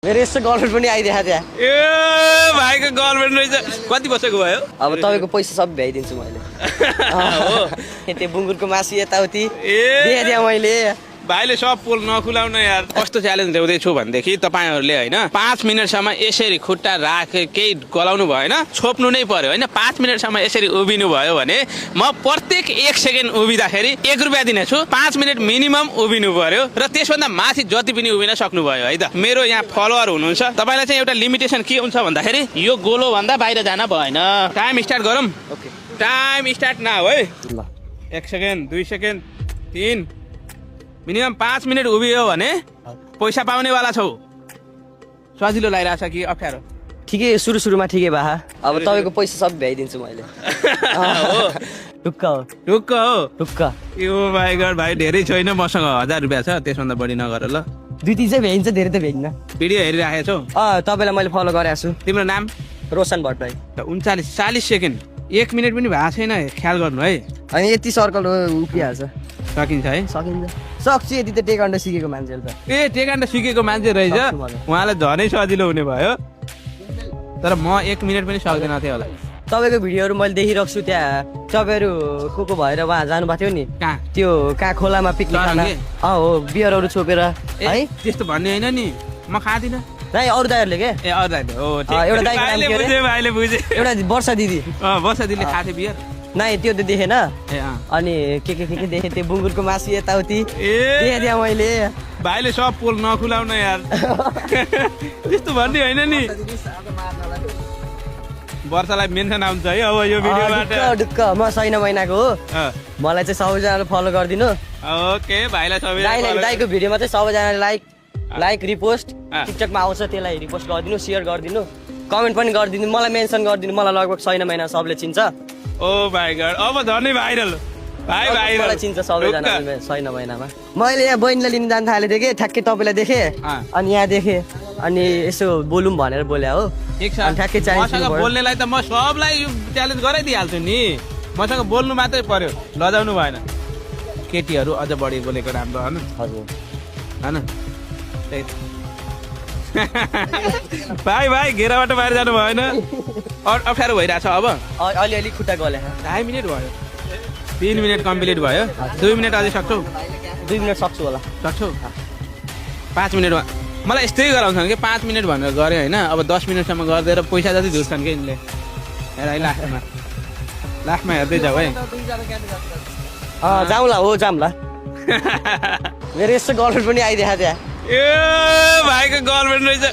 मेरो यस्तो गर्लफ्रेन्ड पनि आइदिएको त्यहाँ ए भाइको गर्लफ्रेन्ड रहेछ कति वर्षको भयो अब तपाईँको पैसा सब भ्याइदिन्छु मैले त्यो बुङ्गुरको मासु यताउति दिएँ मैले भाइले सब पोल नखुलाउन यार कस्तो च्यालेन्ज ल्याउँदैछु भनेदेखि तपाईँहरूले होइन 5 मिनटसम्म यसरी खुट्टा राखे केही गलाउनु भएन छोप्नु नै पर्यो होइन 5 मिनटसम्म यसरी उभिनु भयो भने म प्रत्येक 1 सेकेन्ड उभिँदाखेरि 1 रुपियाँ दिनेछु 5 मिनट मिनिमम उभिनु पर्यो र त्यसभन्दा माथि जति पनि उभिन सक्नुभयो है त मेरो यहाँ फलोवर हुनुहुन्छ तपाईँलाई चाहिँ एउटा लिमिटेसन के हुन्छ भन्दाखेरि यो गोलो भन्दा बाहिर जान भएन टाइम स्टार्ट गरौँ ओके टाइम स्टार्ट न है ल 1 सेकेन्ड 2 सेकेन्ड 3 मिनिमम 5 मिनट उभियो भने पैसा पाउनेवाला छौ सजिलो लागिरहेछ कि अप्ठ्यारो ठिकै सुरुमा ठिकै भए अब तपाईँको पैसा सब भ्याइदिन्छु मैले ढुक्क हो ढुक्क हो ढुक्क यो भाइ गड भाइ धेरै छैन मसँग 1000 रुपियाँ छ त्यसभन्दा बढी नगर ल 2-3 चाहिँ भ्याइन्छ धेरै त भ्याइन्न भिडियो हेरिराखेको छौ तपाईँलाई मैले फलो गरेको छु तिम्रो नाम रोशन भट्टराई 39 सेकेन्ड 1 मिनट पनि भएको छैन ख्याल गर्नु है अनि यति सर्कल उभिहाल्छ सकिन्छ है सकिन्छ सक्छु यति त टेकान्ड सिकेको मान्छेले त ए टेकान्ड सिकेको मान्छे रहेछ उहाँलाई झनै सजिलो हुने भयो तर म 1 मिनट पनि सक्दैन थिएँ होला तपाईँको भिडियोहरू मैले देखिरहेको छु त्यहाँ तपाईँहरू को भएर उहाँ जानुभएको थियो नि कहाँ त्यो कहाँ खोलामा पिकनिक खान हो बियरहरू छोपेर है त्यस्तो भन्ने होइन नि म खाँदिनँ दाइ अरू दाइहरूले के ए अरू दाइले हो एउटा दाइको नाम के अरे भाइले बुझे एउटा वर्षा दिदी वर्षा दिदीले खाथे बियर नाइ त्यो त देखेन ए अनि के देखेँ त्यो बुङ्गुरको मासु यताउति देखेँ त्यहाँ मैले भाइले सब पोल नखुलाउन यार त्यस्तो भन्ने होइन नि वर्षालाई मेन्सन आउँछ है अब यो भिडियोबाट ढुक्क म छैन महिनाको हो मलाई चाहिँ सबैजनाले फलो गरिदिनु ओके भाइलाई सबैले दाइको भिडियोमा चाहिँ सबैजनाले लाइक रिपोस्ट टिकटकमा आउँछ त्यसलाई रिपोस्ट गरिदिनु सेयर गरिदिनु कमेन्ट पनि गरिदिनु मलाई मेन्सन गरिदिनु मलाई लगभग छैन महिना सबले चिन्छ ओ भाइ गड अब झनै भाइरल मलाई चिन्छ सबैजना छैन महिनामा मैले यहाँ बहिनीलाई लिन जान थालेको थिएँ कि ठ्याक्कै तपाईँलाई देखेँ अनि यहाँ देखेँ अनि यसो बोलौँ भनेर बोले हो ठिक छ ठ्याक्कै मसँग बोल्नेलाई त म सबलाई च्यालेन्ज गराइदिइहाल्छु नि मसँग बोल्नु मात्रै पर्यो लजाउनु भएन केटीहरू अझ बढी बोलेको राम्रो होइन हजुर होइन भाइ घेराबाट बाहिर जानु भएन अप्ठ्यारो भइरहेछ अब अलि खुट्टा गले 2 मिनट भयो 3 मिनट कम्प्लिट भयो 2 मिनट अझै सक्छौ 2 मिनट सक्छु होला सक्छौ 5 मिनटमा मलाई यस्तै गराउँछन् कि 5 मिनट भनेर गरेँ होइन अब 10 मिनटसम्म गरिदिएर पैसा जति धुर्छन् कि यिनले हेर है लास्टमा हेर्दै जाऊ है जाउँला हो जाउँला मेरो यस्तो गर्लफ्रेन्ड पनि आइदिएको त्यहाँ ए भाइको गर्लफ्रेन्ड रहेछ